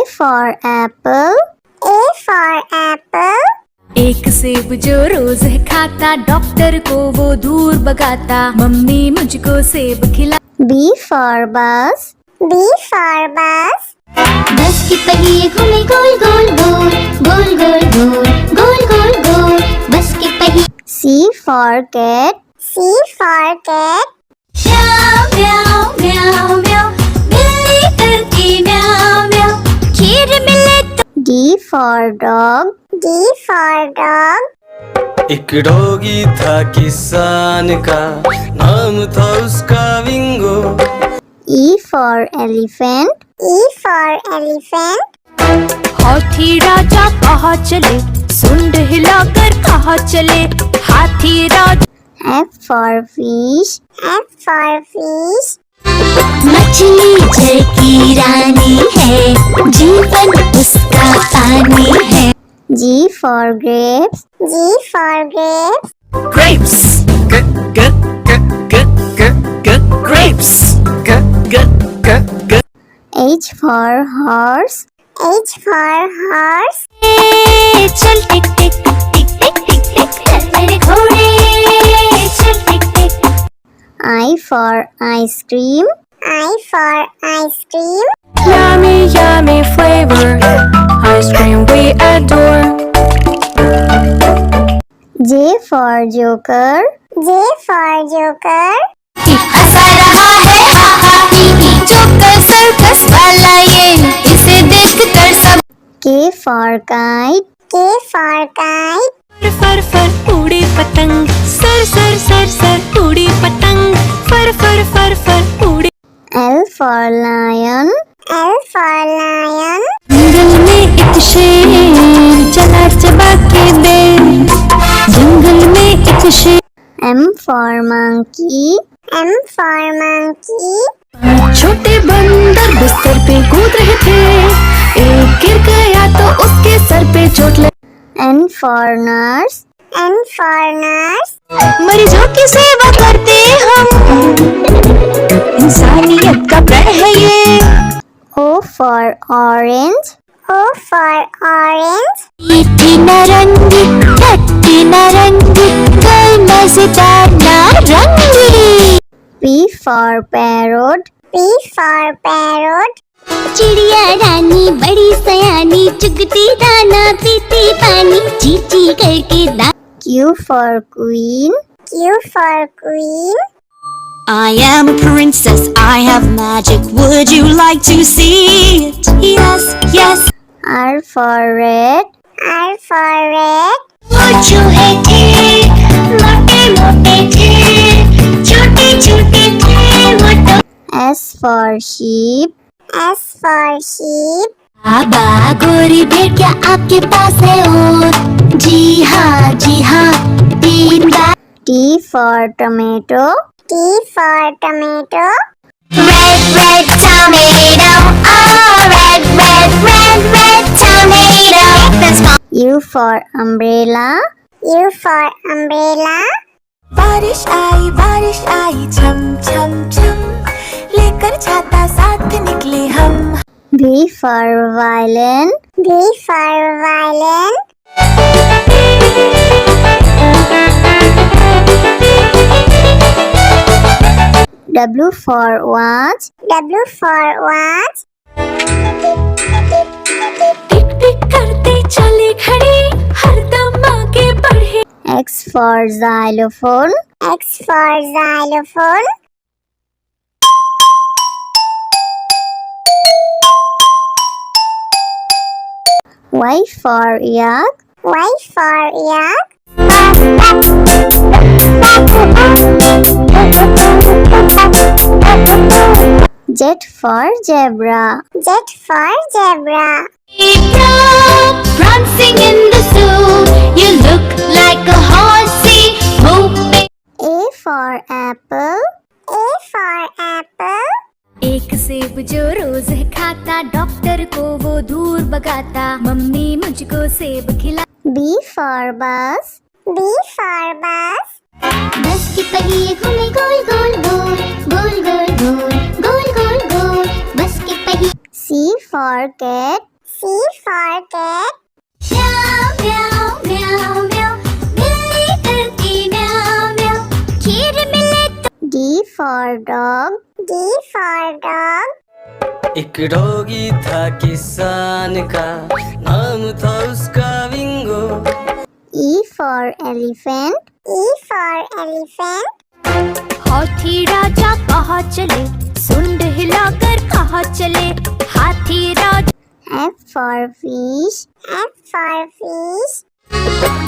for apple. A for apple. एक सेब जो रोज है खाता, डॉक्टर को वो दूर भगाता, मम्मी मुझको सेब खिला। B for bus. B for bus. बस के पहिए घूमे गोल गोल गोल, गोल गोल गोल, गोल गोल गोल, बस के पहिए। C for cat. C for cat. म्याऊ म्याऊ म्याऊ म्याऊ, बिल्ली करती म्याऊ म्याऊ, खीर मिले तो। D for dog. D for dog. एक डॉगी था किसान का, नाम था उसका विंगो। E for elephant. E for elephant. हाथी राजा कहाँ चले, सुंड हिलाकर कहाँ चले, हाथी राजा। F for fish. F for fish. मछली जल की रानी है, जीवन उसका पानी है। G for grapes. G for grapes. Grapes. Grapes. H for horse. H for horse. चल टिक टिक टिक टिक टिक टिक, चल मेरे घोड़े, चल टिक टिक। I for ice cream. I for ice cream. Yummy, yummy flavor, ice cream we adore. J for joker. J for joker. हंसा रहा है हा हा ही ही, joker circus वाला ये, इसे देखकर सब। K for kite. K for kite. फर फर उड़ी पतंग, सर सर सर सर उड़ी पतंग, फर फर फर फर उड़ी। L for lion. L for lion. जंगल में एक शेर चला चबा के दे, जंगल में एक शेर। M for monkey. M for monkey. छोटे बंदर बिस्तर पे कूद रहे थे, एक गिर गया तो उसके सर पे चोट लगी। N for nurse. N for nurse. मरीजों की सेवा करते हम, इंसानियत का प्रण है ये। O for orange. O for orange. मीठी नारंगी, खट्टी नारंगी, कोई मजेदार नारंगी। P for parrot. P for parrot. चिड़िया रानी बड़ी सयानी, चुगती दाना पीती पानी, ची ची करके दा। Q for queen. Q for queen. I am a princess, I have magic, would you like to see it? Yes, yes. R for red. R for red. मोचू है थे, मोटे मोटे थे, छोटे छोटे थे वो तो। S for sheep. S for sheep. बाबा गोरी भेड़िया आपके पास है और, जी हाँ 3 बार। T for tomato. T for tomato. Red, red tomato, oh red, red, red, red tomato. That's fine. U for umbrella. U for umbrella. बारिश आई छम छम छम, लेकर छाता साथ निकले हम। V for violin. V for violin. W for watch. W for watch. टिक टिक करते चले खड़े, हरदम आगे बढ़े। X for xylophone. X for xylophone. Y for yak. Y for yak. Z for zebra. Z for zebra. Prancing in the zoo, you look like a horsey, moving. A for apple. A for apple. एक सेब जो रोज है खाता, doctor को वो दूर भगाता, mummy मुझको सेब खिला। B for bus. B for bus. बस के पहिए घूमे गोल गोल गोल, गोल गोल गोल, गोल गोल गोल, बस के पहिए। C for cat. C for cat. म्याऊ म्याऊ म्याऊ म्याऊ बिल्ली करती म्याऊ म्याऊ खीर मिले तो D for dog. D for dog. एक डॉगी था किसान का, नाम था उसका विंगो। E for elephant. E for elephant. हाथी राजा कहाँ चले, सुंड हिलाकर कहाँ चले, हाथी राजा। F for fish. F for fish.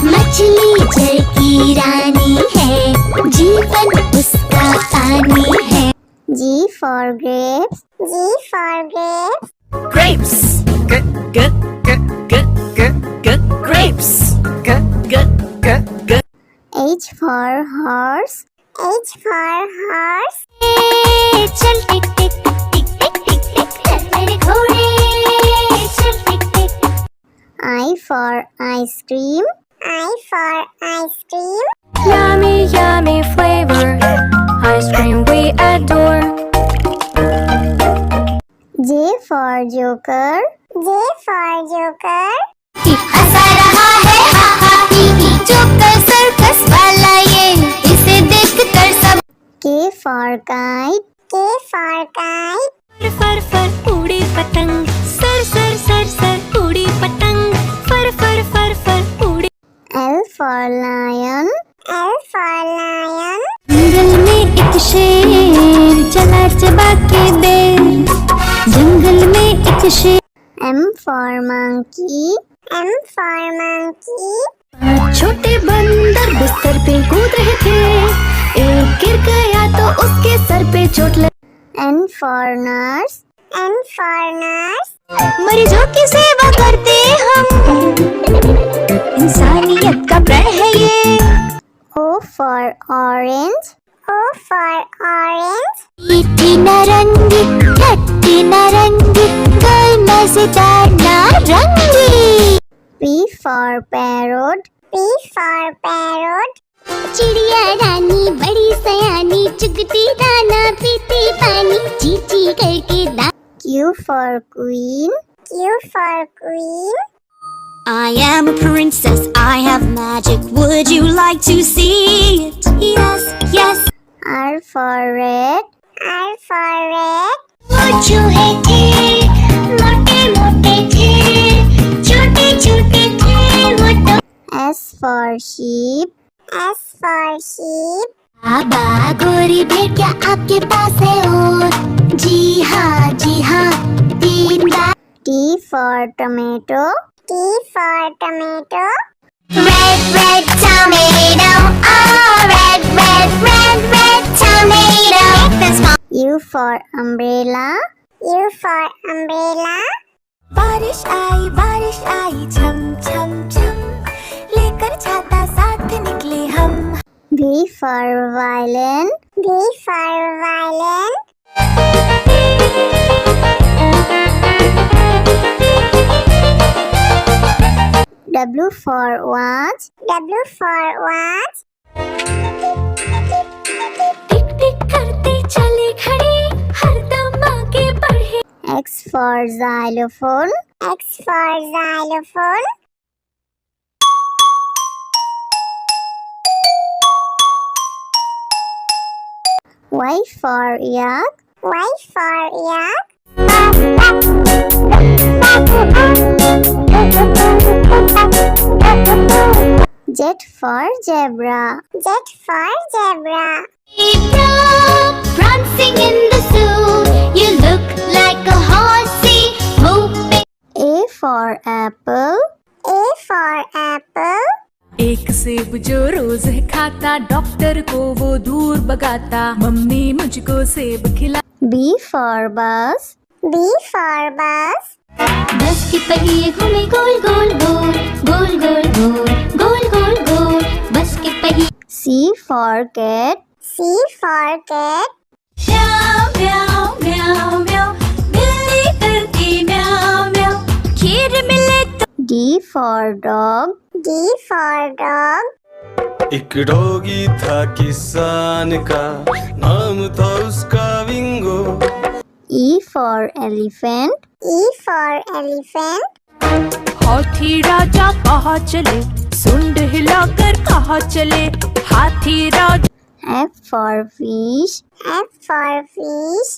मछली जल की रानी है, जीवन उसका पानी है। G for grapes. G for grapes. Grapes. Grapes. H for horse. H for horse. चल टिक टिक टिक टिक टिक टिक चल मेरे घोड़े चल टिक टिक। I for ice cream. I for ice cream. Yummy, yummy flavor, ice cream we adore. J for joker. J for joker. हंसा रहा है हा हा ही ही joker circus वाला ये इसे देख कर सब। K for kite. K for kite. फर फर उड़ी पतंग, सर सर सर सर उड़ी पतंग, फर फर फर फर उड़ी। L for lion. L for lion. जंगल में एक शेर चला चबा के बेर, जंगल में एक शेर। M for monkey. M for monkey. छोटे बंदर बिस्तर पे कूद रहे थे, एक गिर गया तो उसके सर पे चोट लगी। N for nurse. N for nurse. मरीजों की सेवा करते हम, इंसानियत का प्रण है ये। O for orange. O for orange. मीठी नारंगी खट्टी नारंगी गोल मजेदार नारंगी। P for parrot. P for parrot. चिड़िया रानी बड़ी सयानी चुगती दाना पीती पानी चींची करके दा। Q for queen. Q for queen. I am a princess, I have magic, would you like to see it? Yes, yes. R for red. R for red. वो चूहे थे, मोटे मोटे थे, छोटे छोटे थे वो तो। S for sheep. S for sheep. बाबा गोरी भेड़ क्या आपके पास है और? जी हाँ 3 बार। T for tomato. T for tomato. Red, red tomato, oh red, red, red, red tomato. This one. U for umbrella. U for umbrella. बारिश आई छम छम छम, लेकर छाता साथ निकले हम। V for violin. V for violin. W for watch. W for watch. टिक टिक करते चले खड़े, हरदम आगे बढ़े। X for xylophone. X for xylophone. Y for yak. Y for yak. Z for zebra. Z for zebra. Prancing in the zoo, you look like a horsey moving. A for apple. A for apple. एक सेब जो रोज खाता, doctor को वो दूर भगाता, mummy मुझको सेब खिला। B for bus. B for bus. बस के पहिए घूमे गोल गोल गोल गोल गोल गोल गोल गोल गोल बस के पहिए। C for cat. C for cat. म्याऊ म्याऊ म्याऊ म्याऊ, बिल्ली करती म्याऊ म्याऊ, खीर मिले तो। D for dog. D for dog. एक डॉगी था किसान का, नाम था उसका विंगो। E for elephant. E for elephant. हाथी राजा कहाँ चले, सुंड हिलाकर कहाँ चले, हाथी राजा। F for fish. F for fish.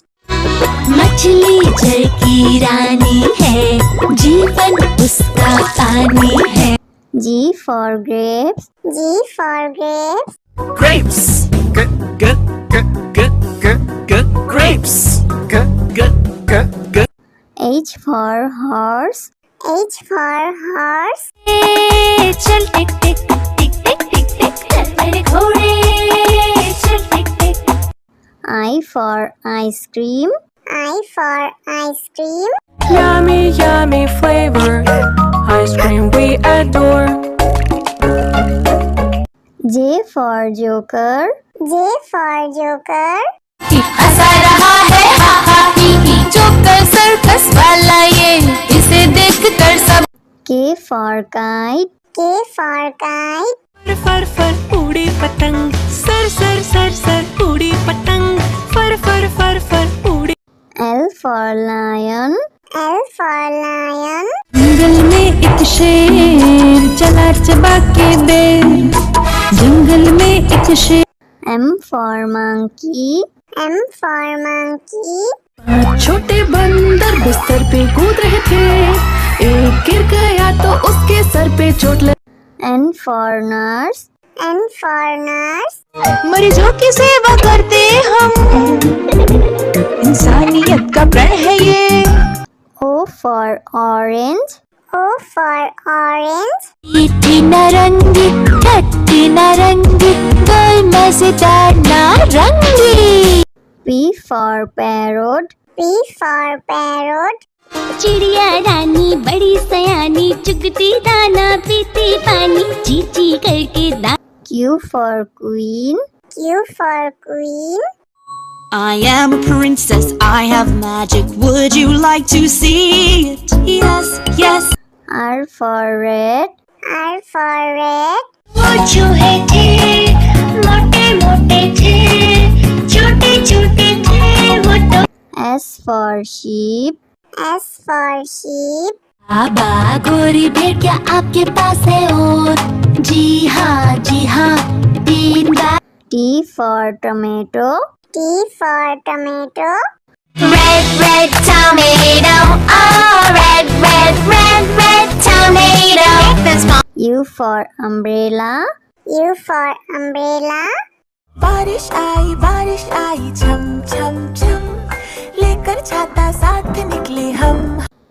मछली जल की रानी है, जीवन उसका पानी है। G for grapes. G for grapes. Grapes. Grapes. H for horse. H for horse. चल टिक टिक टिक टिक टिक टिक चल मेरे घोड़े, चल टिक टिक। I for ice cream. I for ice cream. Yummy, yummy flavor, ice cream we adore. J for joker. J for joker. हंसा रहा है हा हा ही ही, joker circus वाला ये, इसे देख कर सब। K for kite. K for kite. फर फर उड़ी पतंग, सर सर सर सर उड़ी पतंग, फर फर फर फर उड़ी। L for lion. L for lion. जंगल में एक शेर चला चबा के बेर, जंगल में एक शेर। M for monkey. M for monkey. छोटे बंदर बिस्तर पे कूद रहे थे, एक गिर गया तो उसके सर पे चोट लगी। N for nurse. N for nurse. मरीजों की सेवा करते हम, इंसानियत का प्रण है ये। O for orange. O for orange. मीठी नारंगी, खट्टी नारंगी, गोल मजेदार नारंगी। P for parrot. P for parrot. चिड़िया रानी बड़ी सयानी, चुगती दाना पीती पानी, चींची करके दा। Q for queen. Q for queen. I am a princess, I have magic. Would you like to see it? Yes, yes. R for red. R for red. वो चूहे थे, मोटे मोटे थे, छोटे छोटे थे वो तो। S for sheep. S for sheep. बाबा गोरी भेड़ क्या आपके पास है और? जी हाँ 3 बार। T for tomato. T for tomato. Red, red tomato, oh red, red, red, red tomato. That's my U for umbrella. U for umbrella. बारिश आई छम छम छम, लेकर छाता साथ निकले हम।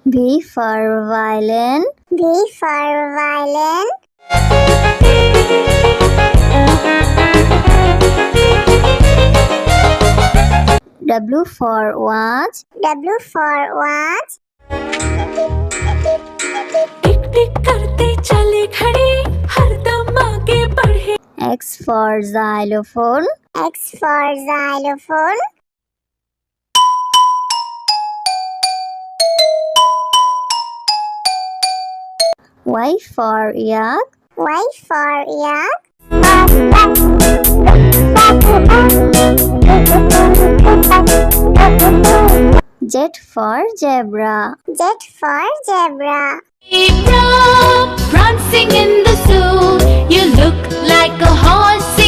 V for violin. V for violin. W for watch. W for watch. टिक टिक करते चले घड़ी, हरदम आगे बढ़े। X for xylophone. X for xylophone. Y for yak. Y for yak. Z for zebra. Z for zebra. Prancing in the zoo, you look like a horse.